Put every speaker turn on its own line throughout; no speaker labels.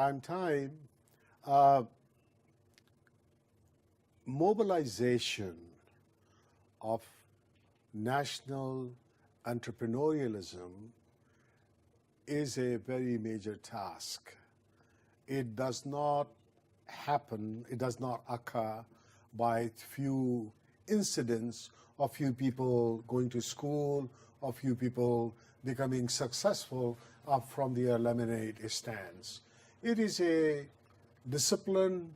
prime time, uh, mobilization of national entrepreneurialism is a very major task. It does not happen, it does not occur by few incidents of few people going to school, of few people becoming successful up from their lemonade stands. It is a disciplined,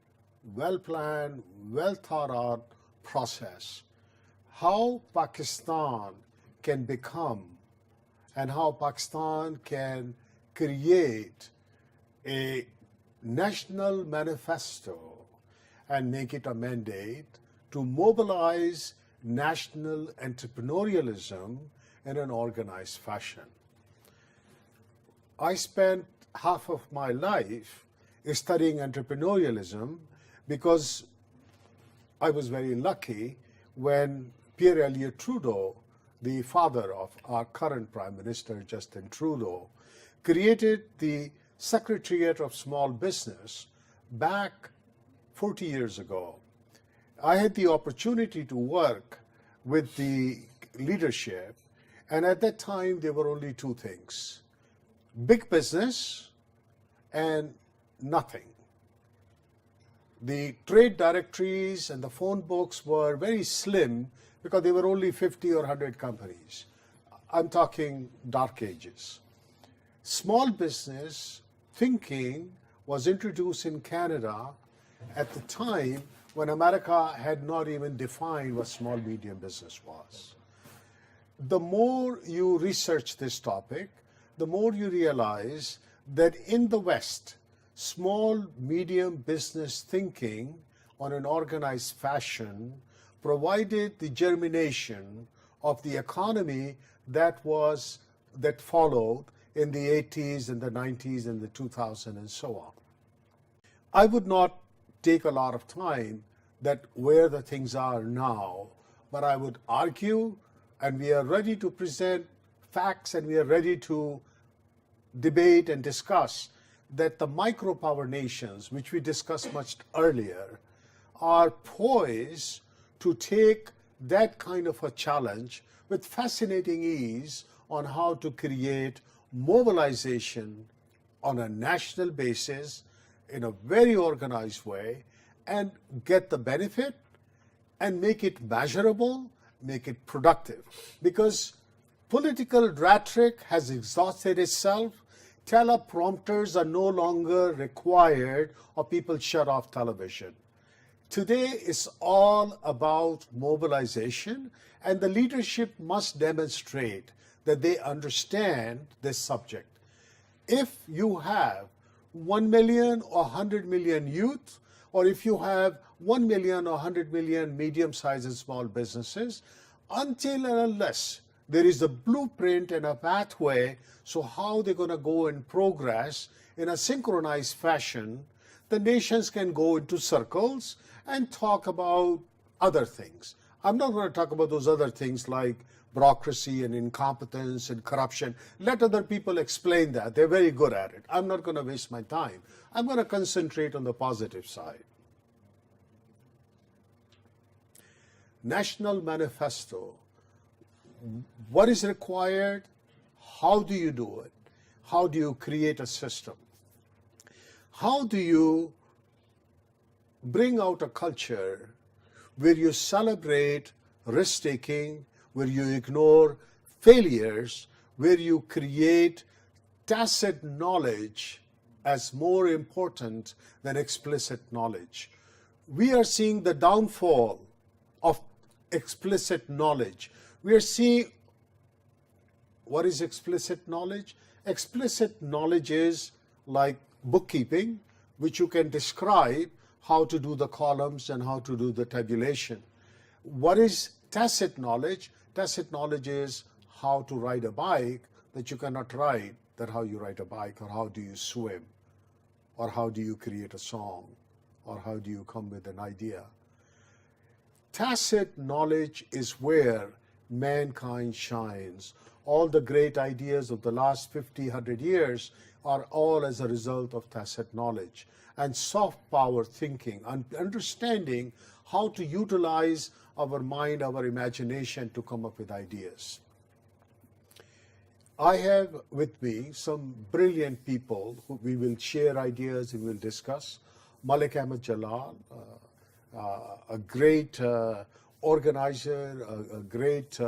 well-planned, well-thought-out process. How Pakistan can become and how Pakistan can create a national manifesto and make it a mandate to mobilize national entrepreneurialism in an organized fashion. I spent half of my life studying entrepreneurialism because I was very lucky when Pierre Elliott Trudeau, the father of our current Prime Minister, Justin Trudeau, created the Secretariat of Small Business back 40 years ago. I had the opportunity to work with the leadership, and at that time there were only two things: big business and nothing. The trade directories and the phone books were very slim because there were only 50 or 100 companies. I'm talking dark ages. Small business thinking was introduced in Canada at the time when America had not even defined what small medium business was. The more you research this topic, the more you realize that in the West, small medium business thinking on an organized fashion provided the germination of the economy that followed in the 80s and the 90s and the 2000s and so on. I would not take a lot of time that where the things are now, but I would argue, and we are ready to present facts and we are ready to debate and discuss that the micropower nations, which we discussed much earlier, are poised to take that kind of a challenge with fascinating ease on how to create mobilization on a national basis in a very organized way and get the benefit and make it measurable, make it productive. Because political rhetoric has exhausted itself. Teleprompters are no longer required or people shut off television. Today is all about mobilization, and the leadership must demonstrate that they understand this subject. If you have 1 million or 100 million youth, or if you have 1 million or 100 million medium-sized and small businesses, until and unless there is a blueprint and a pathway, so how they're going to go and progress in a synchronized fashion, the nations can go into circles and talk about other things. I'm not going to talk about those other things like bureaucracy and incompetence and corruption. Let other people explain that. They're very good at it. I'm not going to waste my time. I'm going to concentrate on the positive side. National Manifesto. What is required? How do you do it? How do you create a system? How do you bring out a culture where you celebrate risk-taking, where you ignore failures, where you create tacit knowledge as more important than explicit knowledge? We are seeing the downfall of explicit knowledge. We are seeing, what is explicit knowledge? Explicit knowledge is like bookkeeping, which you can describe how to do the columns and how to do the tabulation. What is tacit knowledge? Tacit knowledge is how to ride a bike that you cannot ride, that how you ride a bike, or how do you swim, or how do you create a song, or how do you come with an idea. Tacit knowledge is where mankind shines. all the great ideas of the last 50, 100 years are all as a result of tacit knowledge and soft power thinking and understanding how to utilize our mind, our imagination to come up with ideas. I have with me some brilliant people who we will share ideas and we will discuss. Malik Ahmed Jalal, a great organizer, a great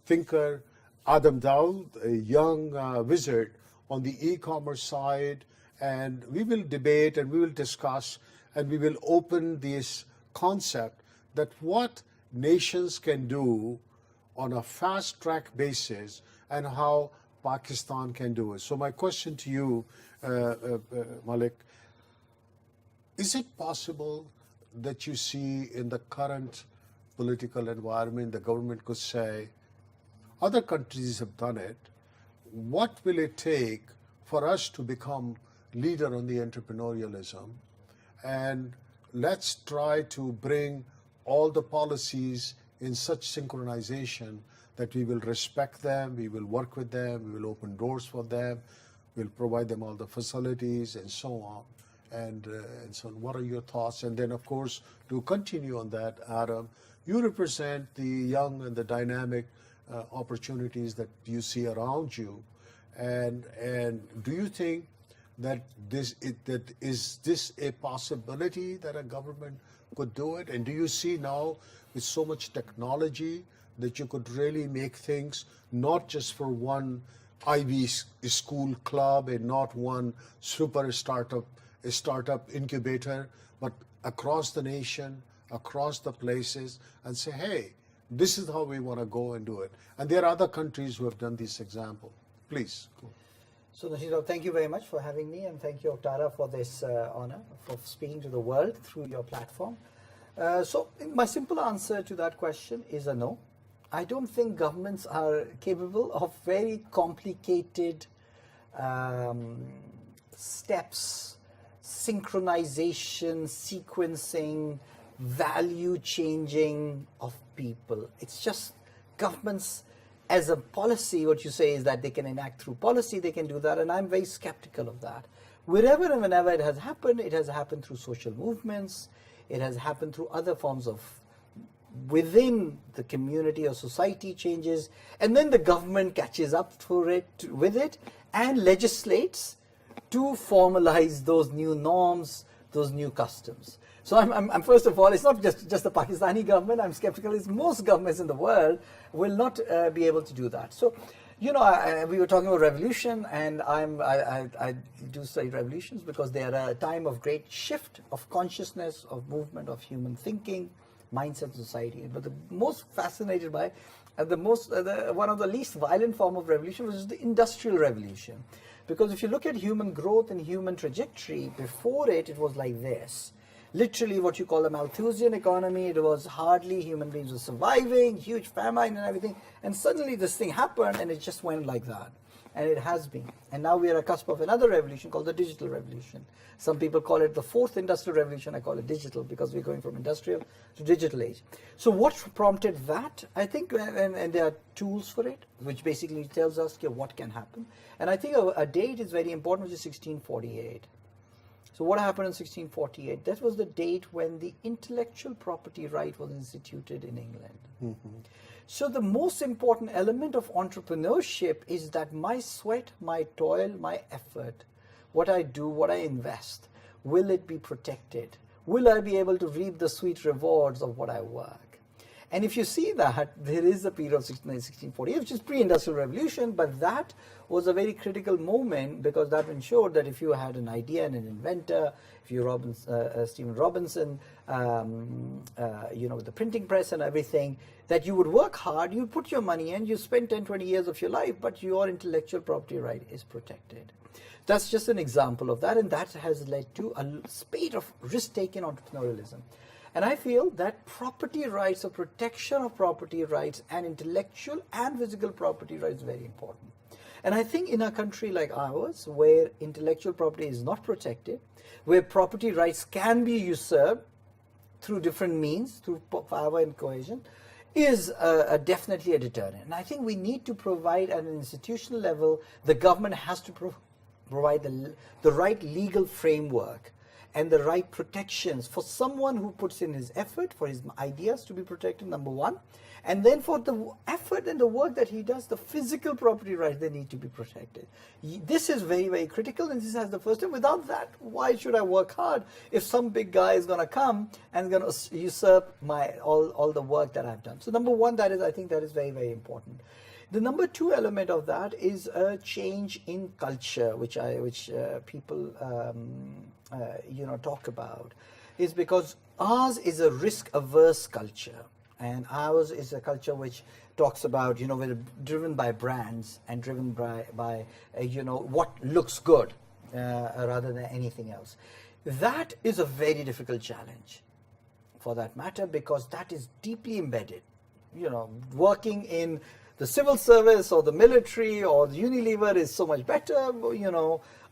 thinker. Adam Daud, a young wizard on the e-commerce side. And we will debate and we will discuss and we will open this concept that what nations can do on a fast-track basis and how Pakistan can do it. So my question to you, Malik, is it possible that you see in the current political environment, the government could say, other countries have done it, what will it take for us to become leader on the entrepreneurialism? And let's try to bring all the policies in such synchronization that we will respect them, we will work with them, we will open doors for them, we'll provide them all the facilities and so on. And so what are your thoughts? And then, of course, to continue on that, Adam, you represent the young and the dynamic opportunities that you see around you. And do you think that is this a possibility that a government could do it? And do you see now with so much technology that you could really make things not just for one Ivy school club and not one super startup incubator, but across the nation, across the places, and say, hey, this is how we want to go and do it. And there are other countries who have done this example. Please.
So, Nasir, thank you very much for having me, and thank you, Oktara, for this honor, for speaking to the world through your platform. So, my simple answer to that question is a no. I don't think governments are capable of very complicated steps, synchronization, sequencing, value changing of people. It's just governments as a policy. What you say is that they can enact through policy, they can do that, and I'm very skeptical of that. Wherever and whenever it has happened through social movements, it has happened through other forms of within the community or society changes, and then the government catches up with it and legislates to formalize those new norms, those new customs. So I'm first of all, it's not just the Pakistani government. I'm skeptical. It's most governments in the world will not be able to do that. So, you know, we were talking about revolution, and I do study revolutions because they are a time of great shift of consciousness, of movement, of human thinking, mindset, society. But the most fascinated by, one of the least violent form of revolution was the Industrial Revolution. Because if you look at human growth and human trajectory, before it was like this. Literally what you call a Malthusian economy, it was hardly human beings were surviving, huge famine and everything. And suddenly this thing happened and it just went like that. And it has been. And now we are at the cusp of another revolution called the digital revolution. Some people call it the fourth industrial revolution. I call it digital because we're going from industrial to digital age. So what prompted that? I think, and there are tools for it, which basically tells us what can happen. And I think a date is very important, which is 1648. So what happened in 1648? That was the date when the intellectual property right was instituted in England. Mm-hmm. So the most important element of entrepreneurship is that my sweat, my toil, my effort, what I do, what I invest, will it be protected? Will I be able to reap the sweet rewards of what I work? And if you see that, there is a period of 1648, which is pre-industrial revolution, but that was a very critical moment because that ensured that if you had an idea and an inventor, if you Stephen Robinson, with the printing press and everything, that you would work hard, you put your money in, you spend 10, 20 years of your life, but your intellectual property right is protected. That's just an example of that, and that has led to a spate of risk-taking entrepreneurialism. And I feel that property rights or protection of property rights and intellectual and physical property rights is very important. And I think in a country like ours, where intellectual property is not protected, where property rights can be usurped through different means, through power and coercion, is definitely a deterrent. And I think we need to provide at an institutional level, the government has to provide the right legal framework and the right protections for someone who puts in his effort, for his ideas to be protected, number one. And then for the effort and the work that he does, the physical property rights, they need to be protected. This is very, very critical, and this is the first step. Without that, why should I work hard if some big guy is going to come and going to usurp all the work that I've done? So number one, I think that is very, very important. The number two element of that is a change in culture, which people talk about, is because ours is a risk-averse culture. And ours is a culture which talks about, we're driven by brands and driven by what looks good rather than anything else. That is a very difficult challenge, for that matter, because that is deeply embedded. Working in the civil service or the military or the Unilever is so much better.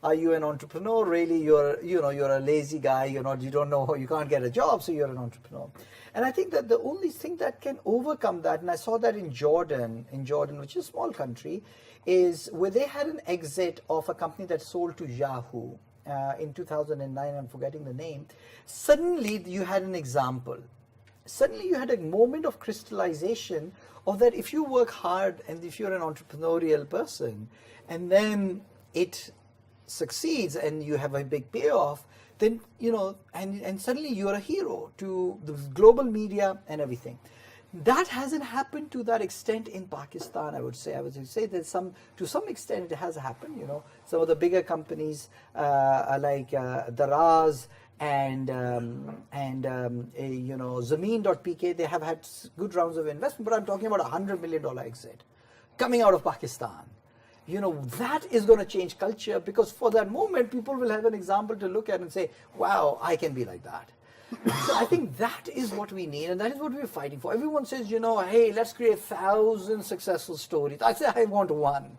Are you an entrepreneur? Really, you're a lazy guy. You don't know, you can't get a job, so you're an entrepreneur. And I think that the only thing that can overcome that, and I saw that in Jordan, which is a small country, is where they had an exit of a company that sold to Yahoo in 2009. I'm forgetting the name. Suddenly, you had an example. Suddenly, you had a moment of crystallization of that if you work hard and if you're an entrepreneurial person, and then it succeeds and you have a big payoff, then and suddenly you're a hero to the global media and everything. That hasn't happened to that extent in Pakistan. I would say that to some extent it has happened. Some of the bigger companies like Daraz and Zameen.pk, they have had good rounds of investment. But I'm talking about $100 million exit coming out of Pakistan. That is going to change culture, because for that moment, people will have an example to look at and say, wow, I can be like that. So I think that is what we need, and that is what we're fighting for. Everyone says, hey, let's create 1,000 successful stories. I say, I want one.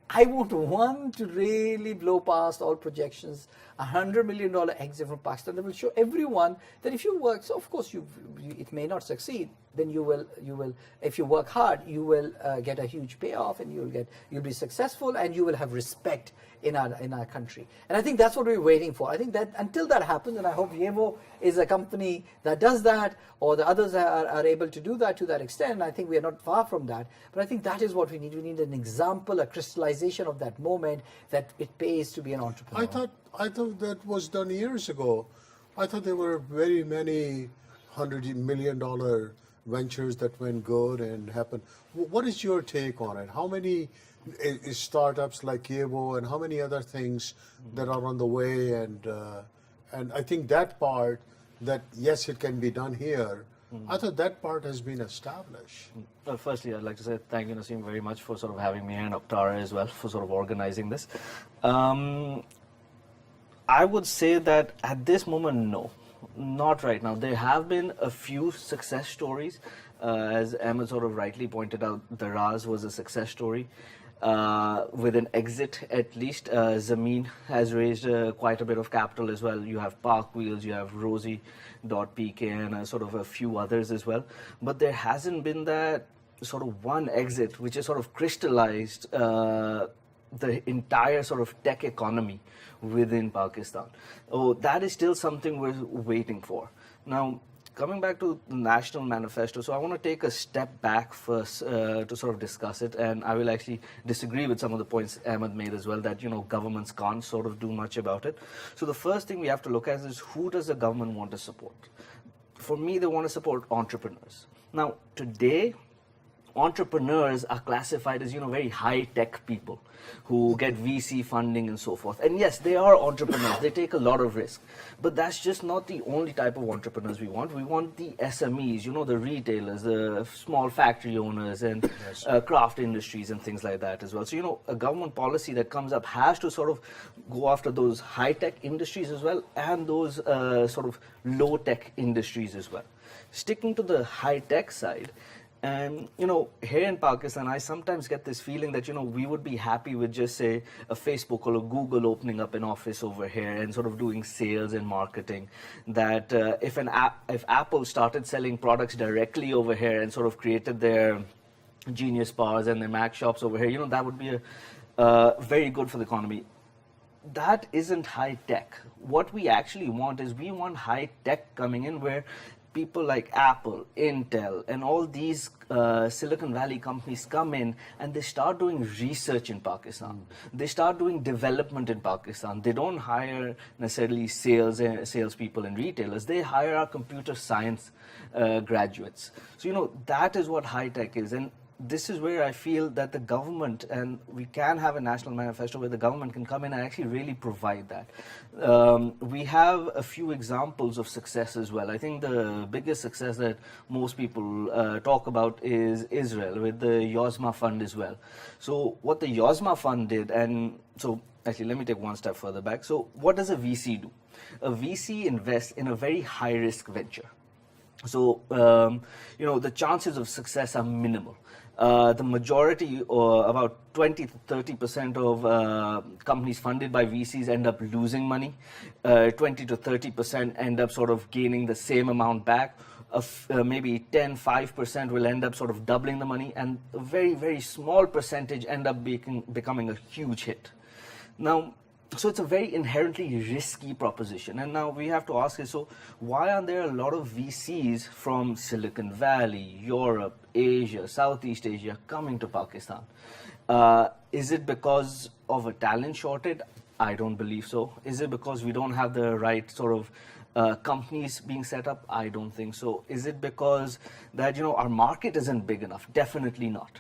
I want one to really blow past all projections, $100 million exit from Pakistan that will show everyone that if you work, so of course it may not succeed, then you will, if you work hard, you will get a huge payoff, and you'll be successful, and you will have respect in our country. And I think that's what we're waiting for. I think that until that happens, and I hope Yevo is a company that does that, or the others are able to do that to that extent, and I think we are not far from that. But I think that is what we need. We need an example, a crystallization of that moment that it pays to be an entrepreneur.
I thought that was done years ago. I thought there were very many $100 million ventures that went good and happened. What is your take on it? How many startups like Yevo and how many other things that are on the way? And I think that part, that yes, it can be done here, I thought that part has been established.
Well, firstly, I'd like to say thank you, Naseem, very much for sort of having me here, and Oktara as well for sort of organizing this. I would say that at this moment, no, not right now. There have been a few success stories. As Ahmed sort of rightly pointed out, Daraz was a success story. With an exit, at least, Zameen has raised quite a bit of capital as well. You have Park Wheels, you have Rosie.pk, and sort of a few others as well. But there hasn't been that sort of one exit which has sort of crystallized the entire sort of tech economy within Pakistan. Oh, that is still something we're waiting for. Now, coming back to the National Manifesto, so I want to take a step back first to sort of discuss it, and I will actually disagree with some of the points Ahmed made as well, that, governments can't sort of do much about it. So the first thing we have to look at is, who does the government want to support? For me, they want to support entrepreneurs. Now, today, entrepreneurs are classified as, very high-tech people who get VC funding and so forth. And yes, they are entrepreneurs. They take a lot of risk. But that's just not the only type of entrepreneurs we want. We want the SMEs, the retailers, the small factory owners, and craft industries and things like that as well. So, a government policy that comes up has to sort of go after those high-tech industries as well, and those sort of low-tech industries as well. Sticking to the high-tech side, And, here in Pakistan, I sometimes get this feeling that, we would be happy with just, say, a Facebook or a Google opening up an office over here and sort of doing sales and marketing. That if Apple started selling products directly over here and sort of created their Genius bars and their Mac shops over here, that would be very good for the economy. That isn't high tech. What we actually want is we want high tech coming in where people like Apple, Intel, and all these Silicon Valley companies come in and they start doing research in Pakistan. They start doing development in Pakistan. They don't hire necessarily salespeople and retailers. They hire our computer science graduates. So, that is what high tech is. And this is where I feel that the government, and we can have a national manifesto where the government can come in and actually really provide that. We have a few examples of success as well. I think the biggest success that most people talk about is Israel with the Yozma Fund as well. So what the Yozma Fund did, and so actually let me take one step further back. So what does a VC do? A VC invests in a very high risk venture. So, the chances of success are minimal. The majority, or about 20 to 30% of companies funded by VCs end up losing money. 20 to 30% end up sort of gaining the same amount back. Maybe 5% will end up sort of doubling the money, and a very, very small percentage end up becoming a huge hit. Now, so it's a very inherently risky proposition. And now we have to ask is, so why aren't there a lot of VCs from Silicon Valley, Europe, Asia, Southeast Asia coming to Pakistan? Is it because of a talent shortage? I don't believe so. Is it because we don't have the right sort of companies being set up? I don't think so. Is it because that, our market isn't big enough? Definitely not.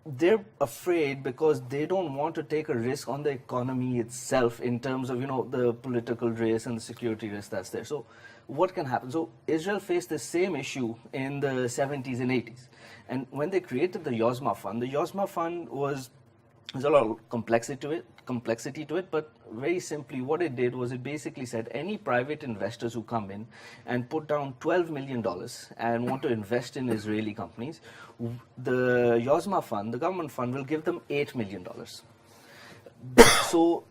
They're afraid because they don't want to take a risk on the economy itself in terms of, the political risk and the security risk that's there. So what can happen? So Israel faced the same issue in the 70s and 80s. And when they created the Yozma Fund was there's a lot of complexity to it, but very simply what it did was it basically said any private investors who come in and put down $12 million and want to invest in Israeli companies, the Yozma Fund, the government fund, will give them $8 million. So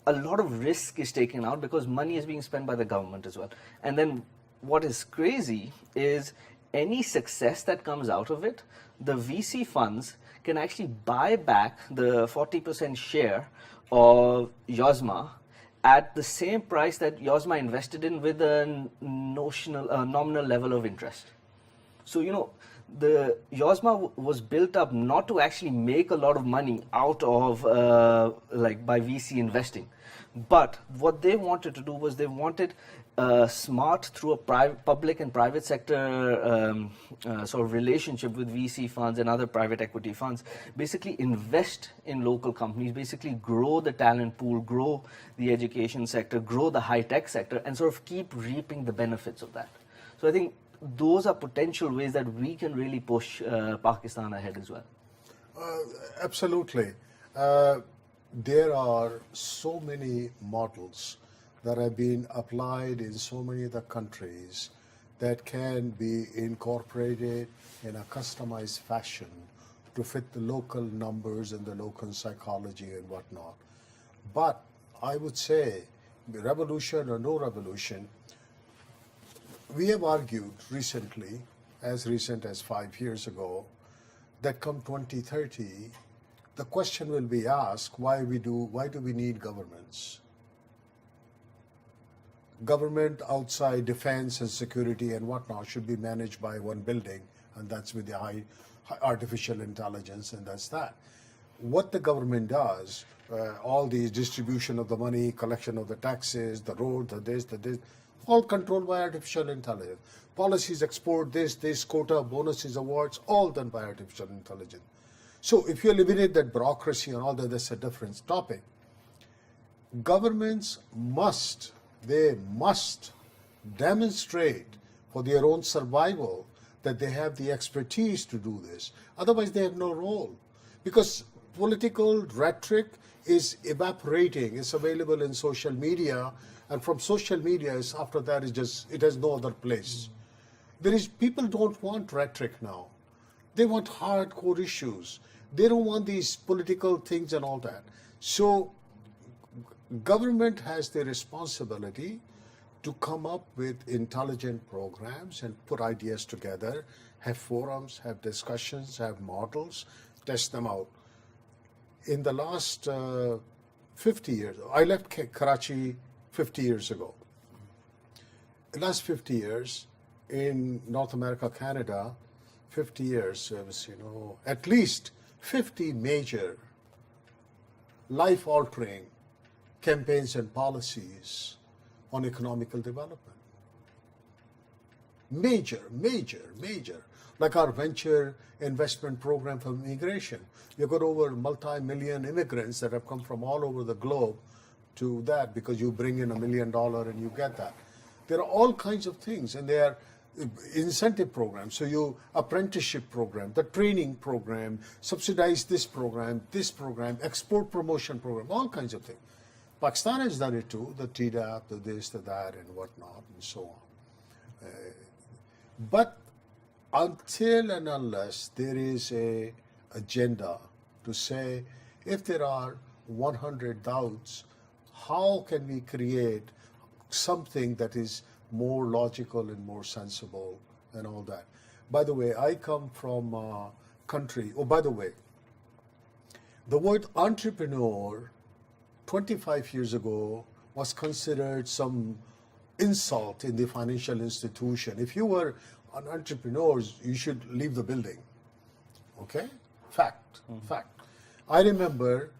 a lot of risk is taken out because money is being spent by the government as well. And then what is crazy is any success that comes out of it, the VC funds can actually buy back the 40% share of Yozma at the same price that Yozma invested in with a nominal level of interest. So, the Yozma was built up not to actually make a lot of money out of by VC investing, but what they wanted to do was they wanted smart through a public and private sector sort of relationship with VC funds and other private equity funds, basically invest in local companies, basically grow the talent pool, grow the education sector, grow the high-tech sector, and sort of keep reaping the benefits of that. So I think those are potential ways that we can really push Pakistan ahead as well.
Absolutely. There are so many models that have been applied in so many other countries that can be incorporated in a customized fashion to fit the local numbers and the local psychology and whatnot. But I would say, revolution or no revolution, we have argued recently, as recent as 5 years ago, that come 2030, the question will be asked, why do we need governments? Government outside defense and security and whatnot should be managed by one building, and that's with the high artificial intelligence, and that's that. What the government does, all the distribution of the money, collection of the taxes, the road, the this, all controlled by artificial intelligence. Policies, export, this, quota, bonuses, awards, all done by artificial intelligence. So if you eliminate that bureaucracy and all that, that's a different topic. Governments must demonstrate for their own survival that they have the expertise to do this. Otherwise, they have no role. Because political rhetoric is evaporating. It's available in social media, and from social media, after that, it has no other place. People don't want rhetoric now. They want hardcore issues. They don't want these political things and all that. So government has the responsibility to come up with intelligent programs and put ideas together, have forums, have discussions, have models, test them out. In the last 50 years, I left Karachi 50 years ago. The last 50 years in North America, Canada, 50 years, there was, at least 50 major life-altering campaigns and policies on economical development. Major. Like our venture investment program for immigration. You've got over multi-million immigrants that have come from all over the globe to that because you bring in $1 million and you get that. There are all kinds of things, and there are incentive programs. So you apprenticeship program, the training program, subsidize this program, export promotion program, all kinds of things. Pakistan has done it too, the TDAP, the this, the that, and whatnot, and so on. But until and unless there is a agenda to say, if there are 100 doubts, how can we create something that is more logical and more sensible and all that. By the way, I come from a country, by the way, the word entrepreneur 25 years ago was considered some insult in the financial institution. If you were an entrepreneur, you should leave the building. Okay? Fact. I remember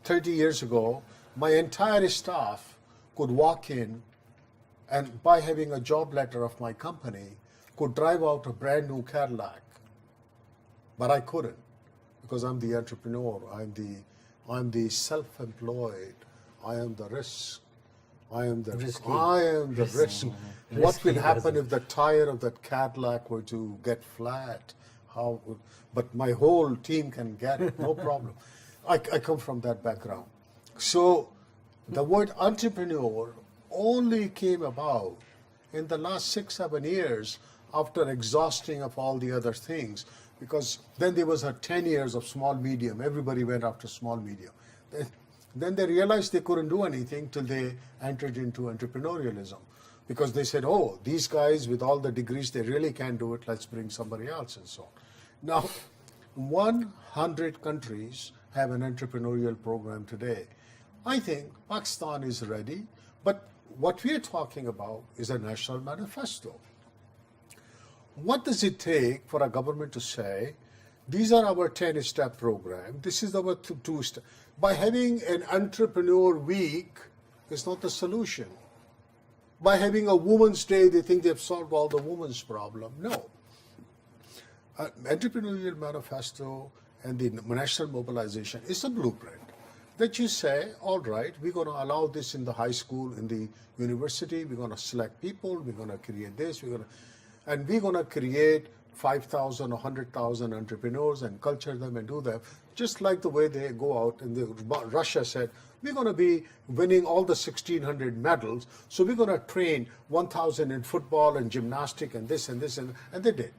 30 years ago, my entire staff could walk in and by having a job letter of my company, could drive out a brand new Cadillac. But I couldn't, because I'm the entrepreneur, I'm the self-employed, I am the risk. I am the risk. What will happen if the tire of that Cadillac were to get flat? But my whole team can get it, no problem. I come from that background. So the word entrepreneur only came about in the last 6-7 years after exhausting of all the other things, because then there was 10 years of small medium. Everybody went after small medium. Then they realized they couldn't do anything till they entered into entrepreneurialism, because they said, oh, these guys with all the degrees, they really can't do it. Let's bring somebody else and so on. Now, 100 countries have an entrepreneurial program today. I think Pakistan is ready, but what we are talking about is a national manifesto. What does it take for a government to say, these are our 10-step program, this is our 2-step. By having an entrepreneur week is not the solution. By having a Women's Day, they think they've solved all the women's problem. No. Entrepreneurial manifesto and the national mobilization is a blueprint that you say, all right, we're going to allow this in the high school, in the university, we're going to select people, we're going to create this, we're going to create 5,000 or 100,000 entrepreneurs and culture them and do that, just like the way they go out and Russia said, we're going to be winning all the 1,600 medals, so we're going to train 1,000 in football and gymnastics and this, and they did.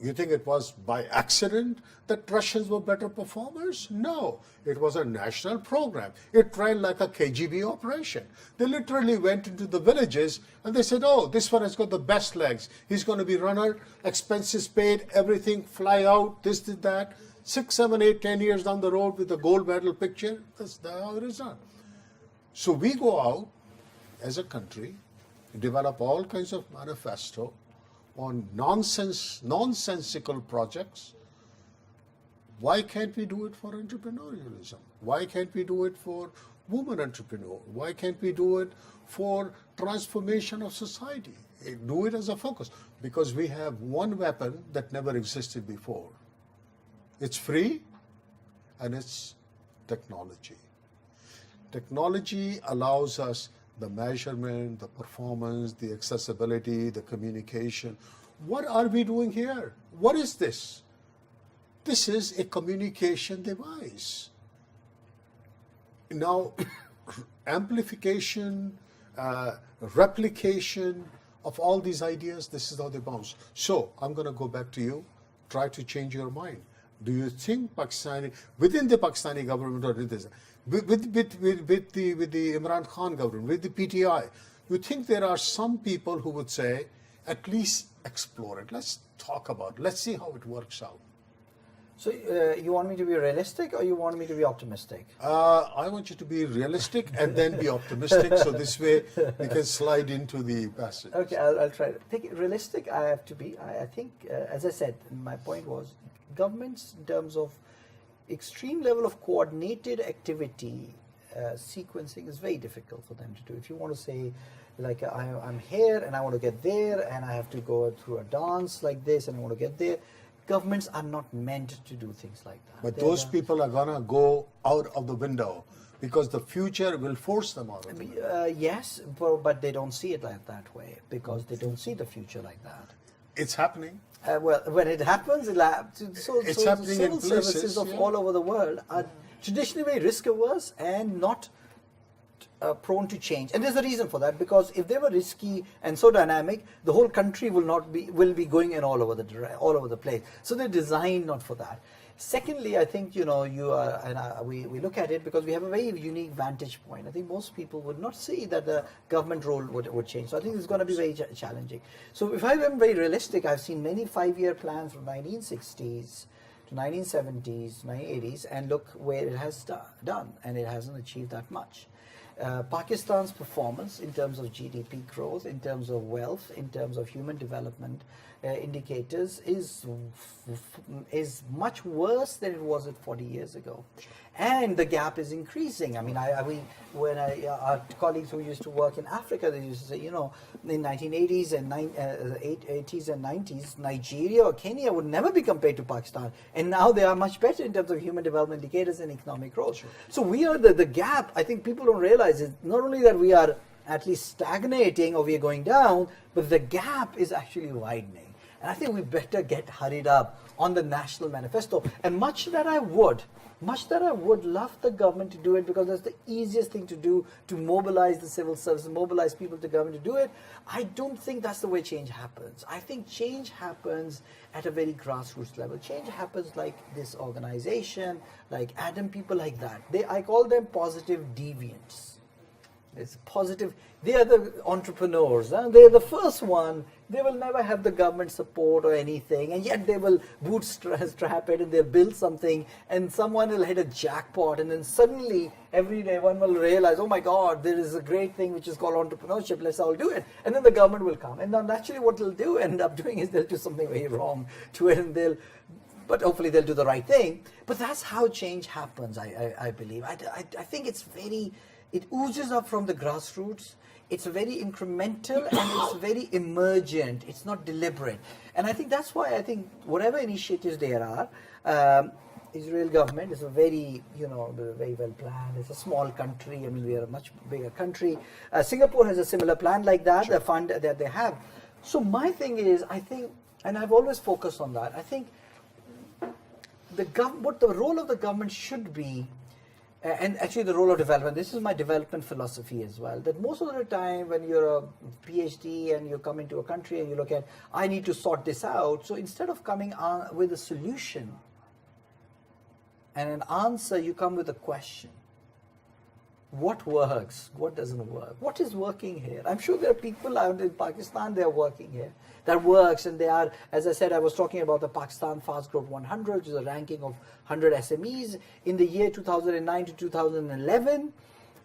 You think it was by accident that Russians were better performers? No, it was a national program. It ran like a KGB operation. They literally went into the villages and they said, oh, this one has got the best legs. He's going to be runner, expenses paid, everything, fly out, this, that. 6, 7, 8, 10 years down the road with a gold medal picture, that's how it is done. So we go out as a country, develop all kinds of manifesto on nonsensical projects. Why can't we do it for entrepreneurialism? Why can't we do it for women entrepreneurs? Why can't we do it for transformation of society? Do it as a focus. Because we have one weapon that never existed before. It's free and it's technology. Technology allows us the measurement, the performance, the accessibility, the communication. What are we doing here? What is this? This is a communication device. Now, amplification, replication of all these ideas, this is how they bounce. So I'm going to go back to you. Try to change your mind. Do you think within the Pakistani government, or with the Imran Khan government, with the PTI, you think there are some people who would say, at least explore it. Let's talk about it. Let's see how it works out.
So you want me to be realistic, or you want me to be optimistic?
I want you to be realistic and then be optimistic, so this way we can slide into the passage.
Okay, I'll try to take it realistic. I have to be. I think, as I said, my point was, governments, in terms of extreme level of coordinated activity, sequencing is very difficult for them to do. If you want to say, like, I'm here and I want to get there, and I have to go through a dance like this and I want to get there, governments are not meant to do things like that.
But those people are going to go out of the window because the future will force them out of the window.
Yes, but they don't see it like that way, because they don't see the future like that.
It's happening.
Well, when it happens, it's
happening
civil
in
services
places,
of
yeah.
all over the world are traditionally very risk averse and not prone to change. And there's a reason for that, because if they were risky and so dynamic, the whole country will be going in all over the place. So they're designed not for that. Secondly, I think, we look at it because we have a very unique vantage point. I think most people would not see that the government role would change. So I think it's going to be very challenging. So if I am very realistic, I've seen many 5-year plans from 1960s to 1970s, 1980s, and look where it has done, and it hasn't achieved that much. Pakistan's performance in terms of GDP growth, in terms of wealth, in terms of human development indicators is much worse than it was 40 years ago. And the gap is increasing. I mean, our colleagues who used to work in Africa, they used to say, in 1980s and 80s and 90s, Nigeria or Kenya would never be compared to Pakistan. And now they are much better in terms of human development indicators and economic growth. Sure. So we are the gap. I think people don't realize is not only that we are at least stagnating or we are going down, but the gap is actually widening. And I think we better get hurried up on the national manifesto. And much that I would love the government to do it, because that's the easiest thing to do, to mobilize the civil service, mobilize people to government to do it. I don't think that's the way change happens. I think change happens at a very grassroots level. Change happens like this organization, like Adam, people like that. I call them positive deviants. It's positive. They are the entrepreneurs. They are the first one. They will never have the government support or anything, and yet they will bootstrap it, and they'll build something, and someone will hit a jackpot, and then suddenly every day one will realize, oh my God, there is a great thing which is called entrepreneurship. Let's all do it, and then the government will come, and then naturally what they'll do end up doing is they'll do something very wrong to it, and but hopefully they'll do the right thing. But that's how change happens. I believe. I think it oozes up from the grassroots. It's very incremental and it's very emergent. It's not deliberate. And I think that's why I think whatever initiatives there are, Israel government is a very, very well planned. It's a small country. I mean, we are a much bigger country. Singapore has a similar plan like that, the fund that they have. So my thing is, I think, and I've always focused on that, I think what the role of the government should be, and actually the role of development, this is my development philosophy as well, that most of the time when you're a PhD and you come into a country and you look at, I need to sort this out, so instead of coming on with a solution and an answer, you come with a question. What works? What doesn't work? What is working here? I'm sure there are people out in Pakistan, they are working here. That works, and they are, as I said, I was talking about the Pakistan Fast Growth 100, which is a ranking of 100 SMEs. In the year 2009 to 2011,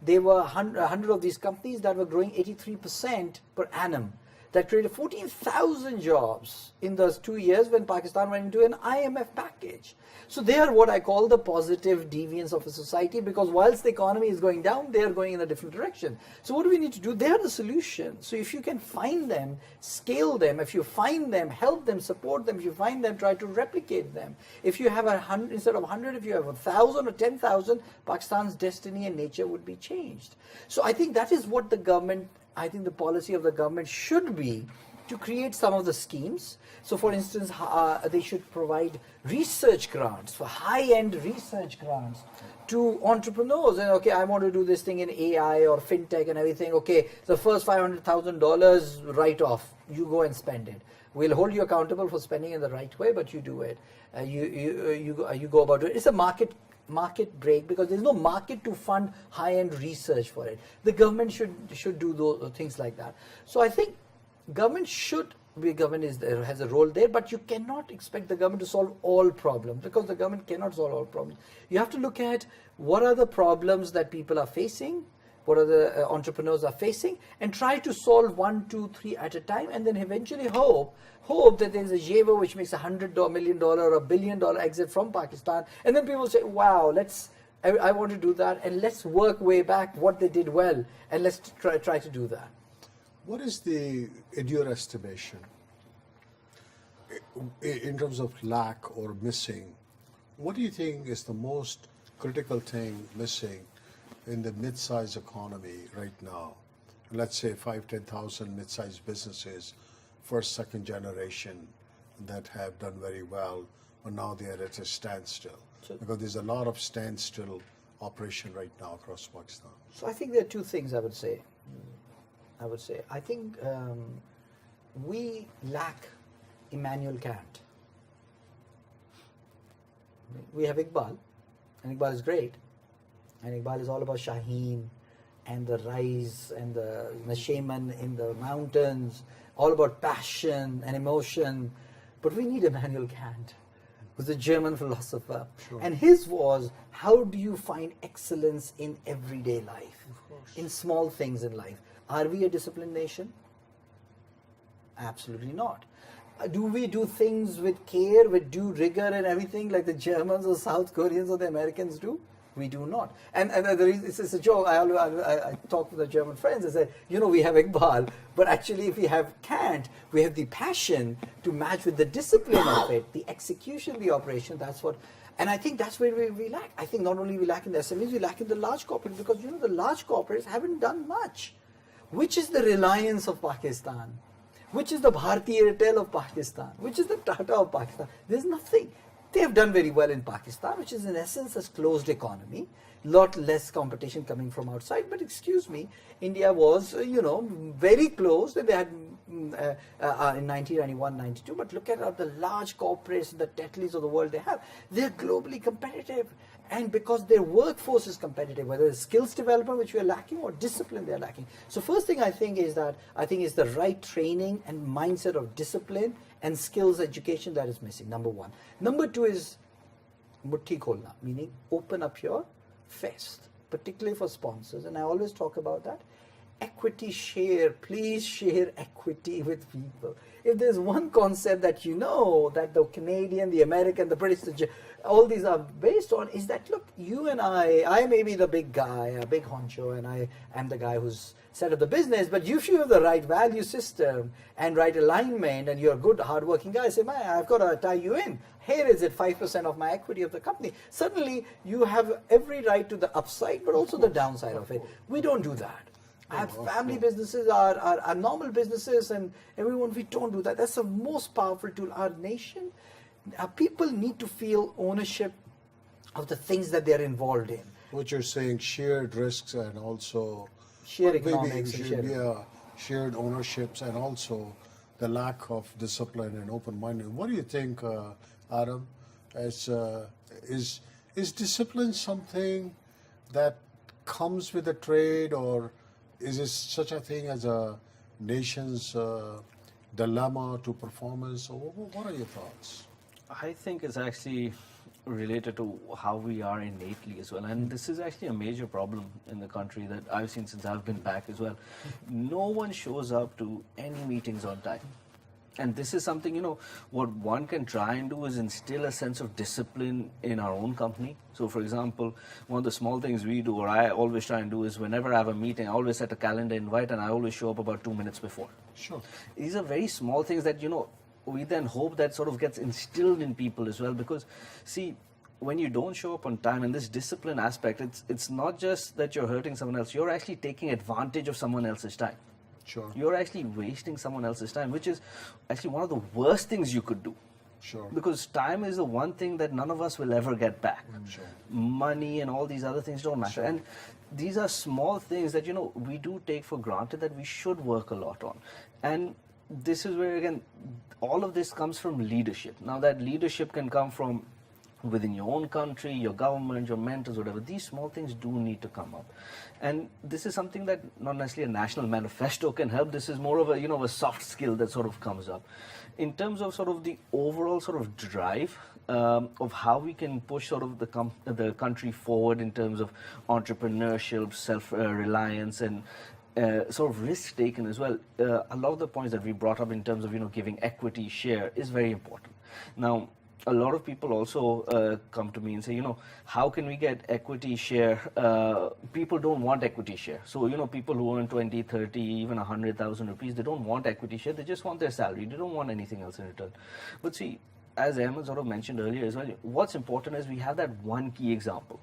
there were 100 of these companies that were growing 83% per annum. That created 14,000 jobs in those 2 years when Pakistan went into an IMF package. So they are what I call the positive deviants of a society, because whilst the economy is going down, they are going in a different direction. So what do we need to do? They are the solution. So if you can find them, scale them. If you find them, help them, support them. If you find them, try to replicate them. If you have 100, instead of 100, if you have 1,000 or 10,000, Pakistan's destiny and nature would be changed. So I think that is what the government, I think the policy of the government should be, to create some of the schemes. So for instance, they should provide research grants, for high-end research grants to entrepreneurs. And okay, I want to do this thing in AI or fintech and everything. Okay, the first $500,000 write off, you go and spend it. We'll hold you accountable for spending in the right way, but you do it. You go about it. It's a market break, because there's no market to fund high-end research for it. The government should do those things like that. So I think government has a role there, but you cannot expect the government to solve all problems, because the government cannot solve all problems. You have to look at what are the problems that people are facing, what are the entrepreneurs are facing, and try to solve 1, 2, 3 at a time, and then eventually hope that there's a Javer which makes $100 million or $1 billion exit from Pakistan, and then people say, wow, I want to do that, and let's work way back what they did well, and let's try to do that.
What is in your estimation, in terms of lack or missing, what do you think is the most critical thing missing in the mid-sized economy right now? Let's say 5,000-10,000 mid-sized businesses, first, second generation, that have done very well, but now they are at a standstill.
Sure.
Because there's a lot of standstill operation right now across Pakistan.
So I think there are two things I would say. I think we lack Immanuel Kant. We have Iqbal, and Iqbal is great. And Iqbal is all about Shaheen and the rise and the shaman in the mountains, all about passion and emotion. But we need Immanuel Kant, who's a German philosopher.
Sure.
And his was, how do you find excellence in everyday life, in small things in life? Are we a disciplined nation? Absolutely not. Do we do things with care, with due rigor and everything like the Germans or South Koreans or the Americans do? We do not. And it's a joke. I talk to the German friends. I say, we have Iqbal, but actually if we have Kant, we have the passion to match with the discipline of it, the execution, the operation. That's what. And I think that's where we lack. I think not only we lack in the SMEs, we lack in the large corporates, because the large corporates haven't done much. Which is the Reliance of Pakistan? Which is the Bharti Airtel of Pakistan? Which is the Tata of Pakistan? There's nothing. They have done very well in Pakistan, which is in essence a closed economy, lot less competition coming from outside. But excuse me, India was, very closed, and they had in 1991, 92. But look at the large corporates, the Tetleys of the world they have. They're globally competitive. And because their workforce is competitive, whether it's skills development, which we are lacking, or discipline they're lacking. So first thing I think is the right training and mindset of discipline and skills education that is missing, number one. Number two is mutti kholna, meaning open up your fist, particularly for sponsors. And I always talk about that. Equity share, please share equity with people. If there's one concept that that the Canadian, the American, the British, all these are based on, is that, look, you and I may be the big guy, a big honcho, and I am the guy who's set up the business, but if you have the right value system and right alignment, and you're a good, hardworking guy, say, man, I've got to tie you in. Here is it 5% of my equity of the company. Suddenly, you have every right to the upside, but also the downside of it. We don't do that. Our family businesses are normal businesses, and everyone, we don't do that. That's the most powerful tool. Our nation, our people need to feel ownership of the things that they're involved in.
What you're saying, shared risks and also
Shared economics and
shared ownerships, and also the lack of discipline and open-minded. What do you think, Adam? Is discipline something that comes with a trade, or is it such a thing as a nation's dilemma to performance? Or what are your thoughts?
I think it's actually related to how we are innately as well. And this is actually a major problem in the country that I've seen since I've been back as well. No one shows up to any meetings on time. And this is something, what one can try and do is instill a sense of discipline in our own company. So, for example, one of the small things we do, or I always try and do, is whenever I have a meeting, I always set a calendar invite, and I always show up about 2 minutes before.
Sure.
These are very small things that, we then hope that sort of gets instilled in people as well. Because, see, when you don't show up on time, and this discipline aspect, it's not just that you're hurting someone else, you're actually taking advantage of someone else's time.
Sure.
You're actually wasting someone else's time, which is actually one of the worst things you could do.
Sure.
Because time is the one thing that none of us will ever get back.
Sure.
Money and all these other things don't matter.
Sure.
And these are small things that, we do take for granted that we should work a lot on. And this is where, again, all of this comes from leadership. Now, that leadership can come from within your own country, your government, your mentors, whatever. These small things do need to come up. And this is something that not necessarily a national manifesto can help. This is more of a, a soft skill that sort of comes up. In terms of sort of the overall sort of drive of how we can push sort of the country forward in terms of entrepreneurship, self-reliance, and sort of risk taken as well. A lot of the points that we brought up in terms of giving equity share is very important. Now, a lot of people also come to me and say, how can we get equity share? People don't want equity share. So, people who earn 20, 30, even 100,000 rupees, they don't want equity share. They just want their salary. They don't want anything else in return. But see, as Ahmed sort of mentioned earlier as well, what's important is we have that one key example.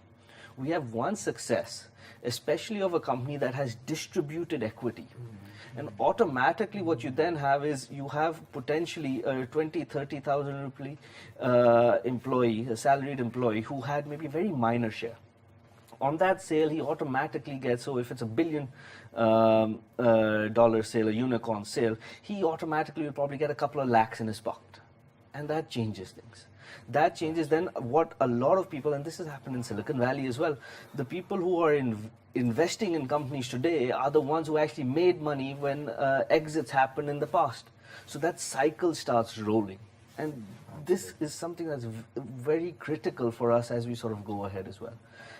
We have one success, especially of a company that has distributed equity. And automatically what you then have is you have potentially a 20, 30,000 rupee employee, a salaried employee who had maybe a very minor share. On that sale, he automatically gets, so if it's $1 billion sale, a unicorn sale, he automatically will probably get a couple of lakhs in his pocket. And that changes things. That changes then what a lot of people, and this has happened in Silicon Valley as well, the people who are investing in companies today are the ones who actually made money when exits happened in the past. So that cycle starts rolling. And this is something that's very critical for us as we sort of go ahead as well.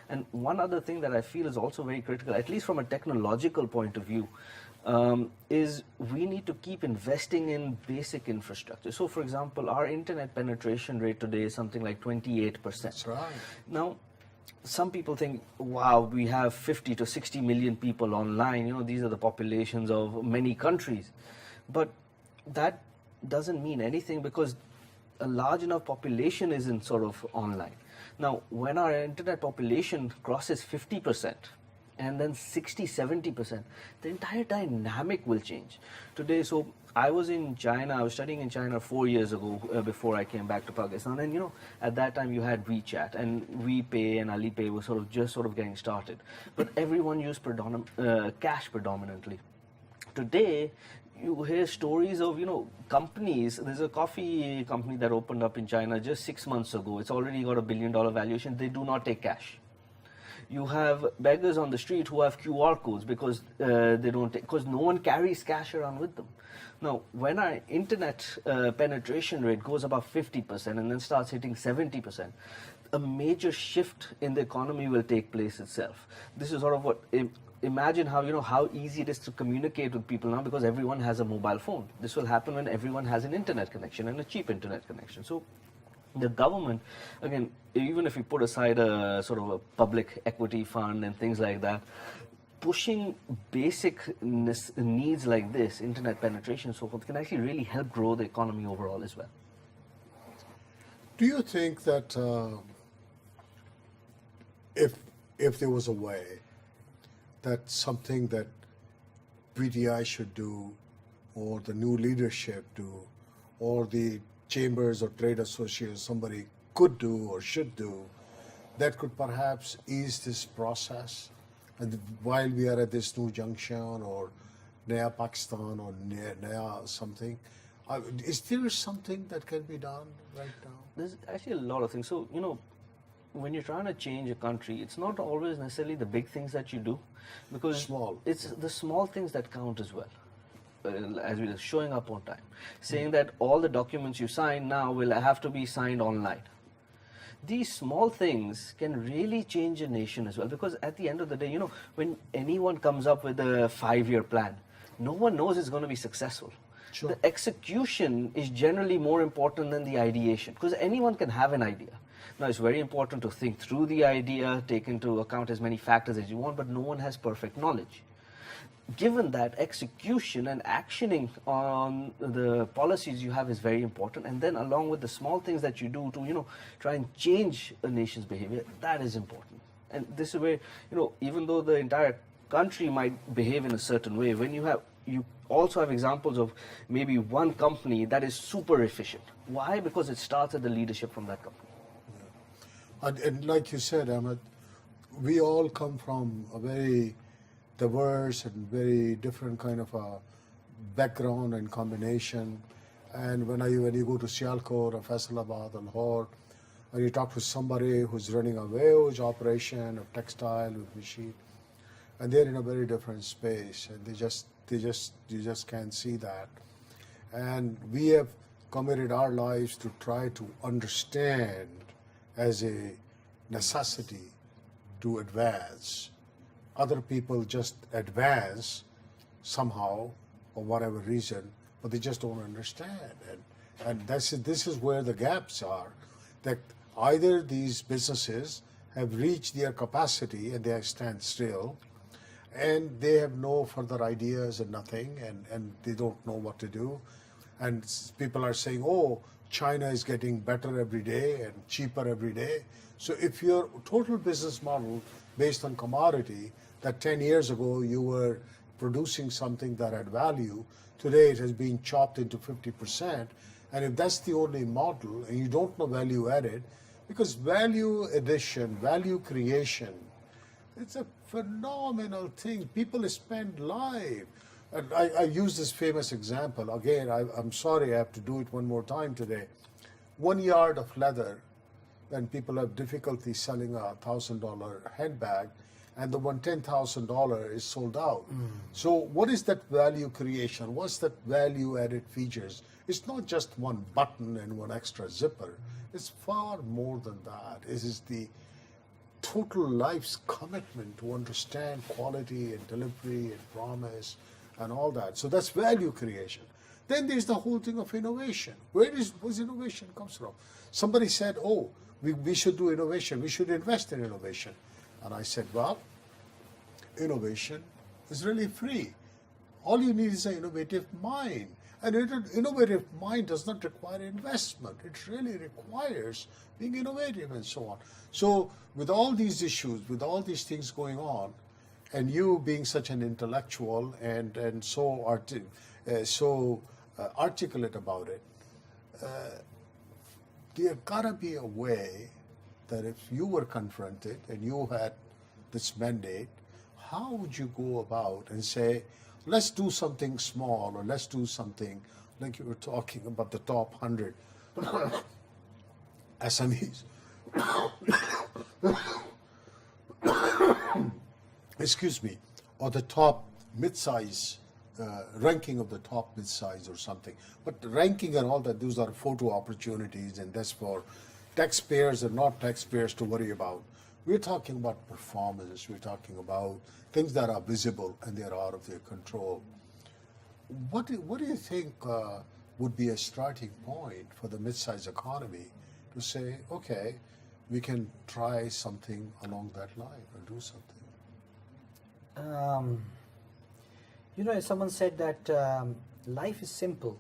And one other thing that I feel is also very critical, at least from a technological point of view, is we need to keep investing in basic infrastructure. So, for example, our internet penetration rate today is something like 28%.
That's right.
Now, some people think, wow, we have 50 to 60 million people online. These are the populations of many countries. But that doesn't mean anything because a large enough population isn't sort of online. Now, when our internet population crosses 50%, and then 60, 70%, the entire dynamic will change. Today, so I was in China, I was studying in China 4 years ago before I came back to Pakistan. And at that time you had WeChat and WePay and Alipay were just getting started. But everyone used cash predominantly. Today, you hear stories of, companies. There's a coffee company that opened up in China just 6 months ago. It's already got $1 billion valuation. They do not take cash. You have beggars on the street who have QR codes because because no one carries cash around with them. Now, when our internet penetration rate goes above 50% and then starts hitting 70%, a major shift in the economy will take place itself. This is sort of what, imagine how easy it is to communicate with people now because everyone has a mobile phone. This will happen when everyone has an internet connection and a cheap internet connection. So the government, again, even if we put aside a sort of a public equity fund and things like that, pushing basic needs like this, internet penetration and so forth, can actually really help grow the economy overall as well.
Do you think that if there was a way that something that BDI should do, or the new leadership do, or the chambers or trade associations, somebody could do or should do, that could perhaps ease this process? And while we are at this new junction or Naya Pakistan or Naya something, is there something that can be done right now?
There's actually a lot of things. So, when you're trying to change a country, it's not always necessarily the big things that you do, because it's the small things that count as well. As we are showing up on time, saying that all the documents you sign now will have to be signed online. These small things can really change a nation as well, because at the end of the day, when anyone comes up with a 5-year plan, no one knows it's going to be successful. Sure. The execution is generally more important than the ideation, because anyone can have an idea. Now, it's very important to think through the idea, take into account as many factors as you want, but no one has perfect knowledge. Given that, execution and actioning on the policies you have is very important, and then along with the small things that you do to try and change a nation's behavior, that is important. And this is where even though the entire country might behave in a certain way, when you have you also have examples of maybe one company that is super efficient. Why? Because it starts at the leadership from that company.
And like you said, Ahmed, we all come from a very diverse and very different kind of a background and combination. And when you go to Sialkot or Faisalabad or Lahore, or you talk to somebody who's running a huge operation of textile with machine, and they're in a very different space, and you just can't see that. And we have committed our lives to try to understand as a necessity to advance. Other people just advance somehow for whatever reason, but they just don't understand. And this is where the gaps are, that either these businesses have reached their capacity and they stand still, and they have no further ideas and nothing, and they don't know what to do. And people are saying, oh, China is getting better every day and cheaper every day. So if your total business model based on commodity, that 10 years ago you were producing something that had value, today it has been chopped into 50%. And if that's the only model and you don't know value added, because value addition, value creation, it's a phenomenal thing. People spend life. And I use this famous example. Again, I'm sorry I have to do it one more time today. 1 yard of leather, when people have difficulty selling a $1,000 handbag, and the one $10,000 is sold out. So what is that value creation? What's that value added features? It's not just one button and one extra zipper. It's far more than that. It is the total life's commitment to understand quality and delivery and promise and all that. So that's value creation. Then there's the whole thing of innovation. Where innovation comes from? Somebody said, oh, we should do innovation. We should invest in innovation. And I said, well, innovation is really free. All you need is an innovative mind. And an innovative mind does not require investment. It really requires being innovative and so on. So with all these issues, with all these things going on, and you being such an intellectual and so articulate about it, there gotta be a way that if you were confronted and you had this mandate, how would you go about and say, let's do something small, or let's do something like you were talking about the top 100 SMEs. Excuse me, or the top mid-size, ranking of the top mid-size or something. But the ranking and all that, those are photo opportunities, and that's for taxpayers and not taxpayers to worry about. We're talking about performance, we're talking about things that are visible and they're out of their control. What do you think would be a starting point for the mid-size economy to say, okay, we can try something along that line or do something?
Someone said that life is simple,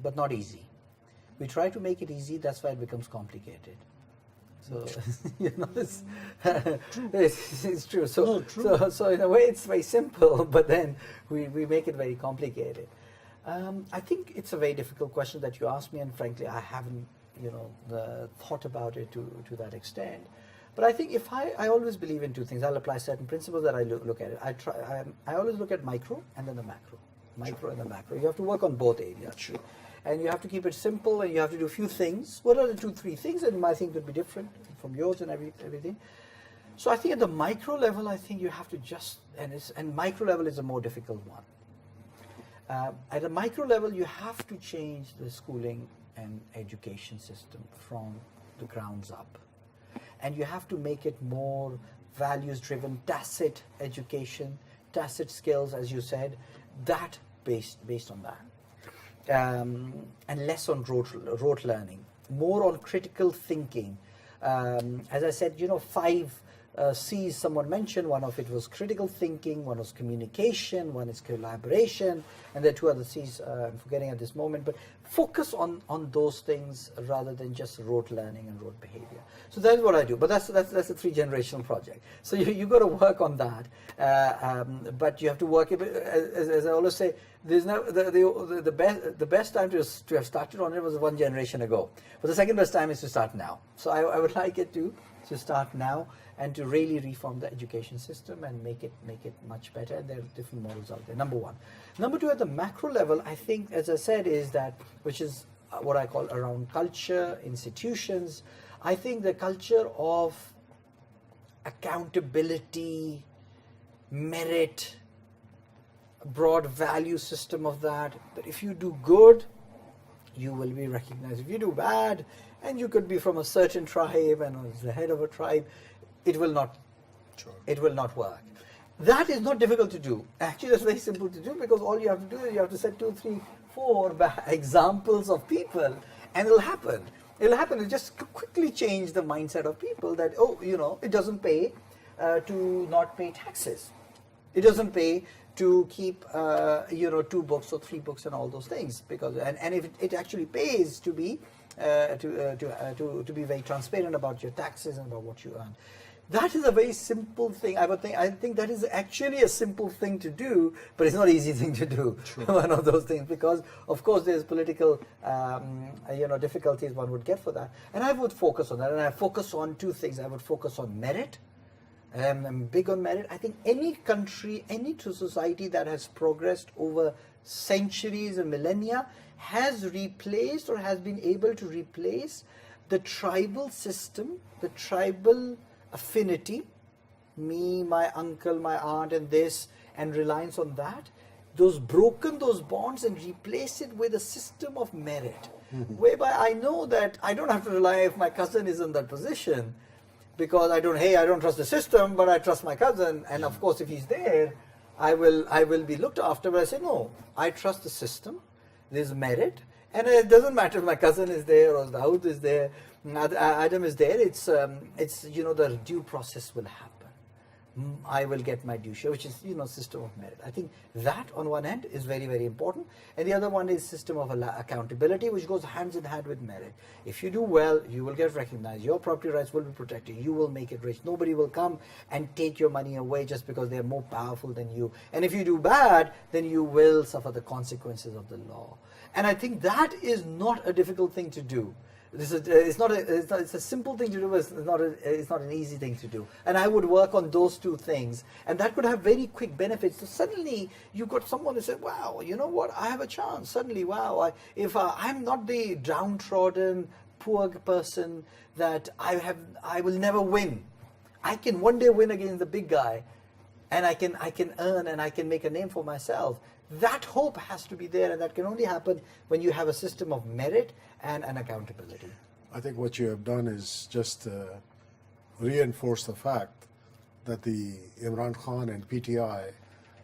but not easy. We try to make it easy, that's why it becomes complicated. So, it's true. So,
true.
So in a way, it's very simple, but then we make it very complicated. I think it's a very difficult question that you asked me, and frankly, I haven't, thought about it to that extent. But I think I always believe in two things. I'll apply certain principles that I look at it. I always look at micro and then the macro and the macro. You have to work on both areas.
Sure.
And you have to keep it simple, and you have to do a few things. What are the 2-3 things? And my thing could be different from yours and everything. So I think at the micro level, I think you have to and micro level is a more difficult one. At a micro level, you have to change the schooling and education system from the grounds up. And you have to make it more values-driven, tacit education, tacit skills, as you said, that based on that. And less on rote learning, more on critical thinking. As I said, 5 C's someone mentioned. One of it was critical thinking, one was communication, one is collaboration, and there are two other C's I'm forgetting at this moment. But focus on those things rather than just rote learning and rote behavior. So that's what I do. But that's a 3-generational project. So you got to work on that. But you have to work it. As I always say, there's no the best time to have started on it was 1 generation ago. But the second best time is to start now. So I would like it to start now and to really reform the education system and make it much better. And there are different models out there. Number one. Number two, at the macro level, I think, as I said, is that, which is what I call around culture, institutions. I think the culture of accountability, merit, broad value system of that if you do good, you will be recognized. If you do bad, and you could be from a certain tribe and as the head of a tribe, it will not work. That is not difficult to do. Actually, that's very simple to do, because all you have to do is you have to set 2, 3, 4 examples of people, and it'll happen. It'll just quickly change the mindset of people that, it doesn't pay to not pay taxes. It doesn't pay to keep 2 books or 3 books and all those things, because and if it actually pays to be very transparent about your taxes and about what you earn. That is a very simple thing. I think that is actually a simple thing to do, but it's not an easy thing to do. Sure. One of those things, because of course there's political difficulties one would get for that. And I would focus on that, and I focus on 2 things. I would focus on merit. I'm big on merit. I think any country, any society that has progressed over centuries and millennia has replaced or has been able to replace the tribal system, the tribal affinity, me, my uncle, my aunt, and this, and reliance on that, broken those bonds and replace it with a system of merit, whereby I know that I don't have to rely if my cousin is in that position, because I don't trust the system, but I trust my cousin, and of course if he's there, I will be looked after. But I say, no, I trust the system, there's merit, and it doesn't matter if my cousin is there or Dawood is there, Adam is there, it's the due process will happen. I will get my due share, which is, system of merit. I think that on one end is very, very important. And the other one is system of accountability, which goes hands in hand with merit. If you do well, you will get recognized. Your property rights will be protected. You will make it rich. Nobody will come and take your money away just because they are more powerful than you. And if you do bad, then you will suffer the consequences of the law. And I think that is not a difficult thing to do. It's a simple thing to do, but it's not an easy thing to do. And I would work on those 2 things, and that could have very quick benefits. So suddenly you got someone who said, wow, you know what, I have a chance. Suddenly, wow, if I'm not the downtrodden, poor person that I will never win. I can one day win against the big guy, and I can earn and I can make a name for myself. That hope has to be there, and that can only happen when you have a system of merit and an accountability.
I think what you have done is just reinforce the fact that the Imran Khan and PTI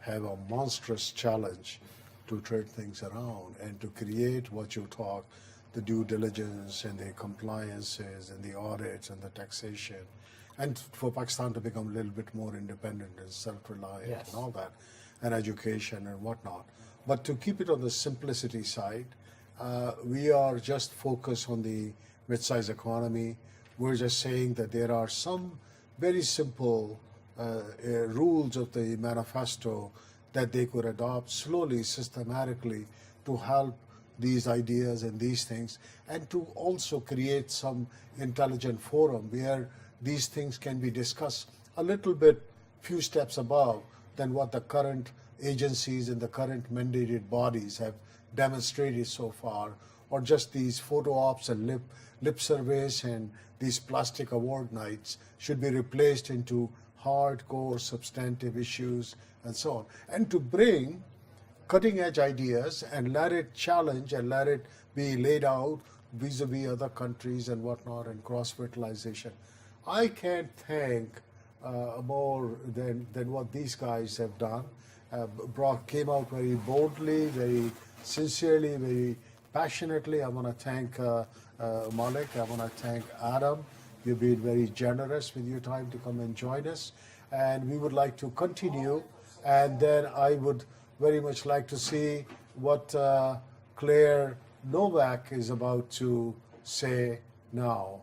have a monstrous challenge to turn things around and to create what you talk, the due diligence and the compliances and the audits and the taxation, and for Pakistan to become a little bit more independent and self-reliant. Yes. And all that, and education and whatnot. But to keep it on the simplicity side, we are just focused on the mid-size economy. We're just saying that there are some very simple rules of the manifesto that they could adopt slowly, systematically, to help these ideas and these things, and to also create some intelligent forum where these things can be discussed a little bit, few steps above than what the current agencies and the current mandated bodies have demonstrated so far, or just these photo ops and lip surveys and these plastic award nights should be replaced into hardcore substantive issues and so on. And to bring cutting edge ideas and let it challenge and let it be laid out vis-a-vis other countries and whatnot, and cross-fertilization. I can't thank more than what these guys have done. Came out very boldly, very sincerely, very passionately. I want to thank Malik. I want to thank Adam. You've been very generous with your time to come and join us. And we would like to continue. And then I would very much like to see what Claire Novak is about to say now.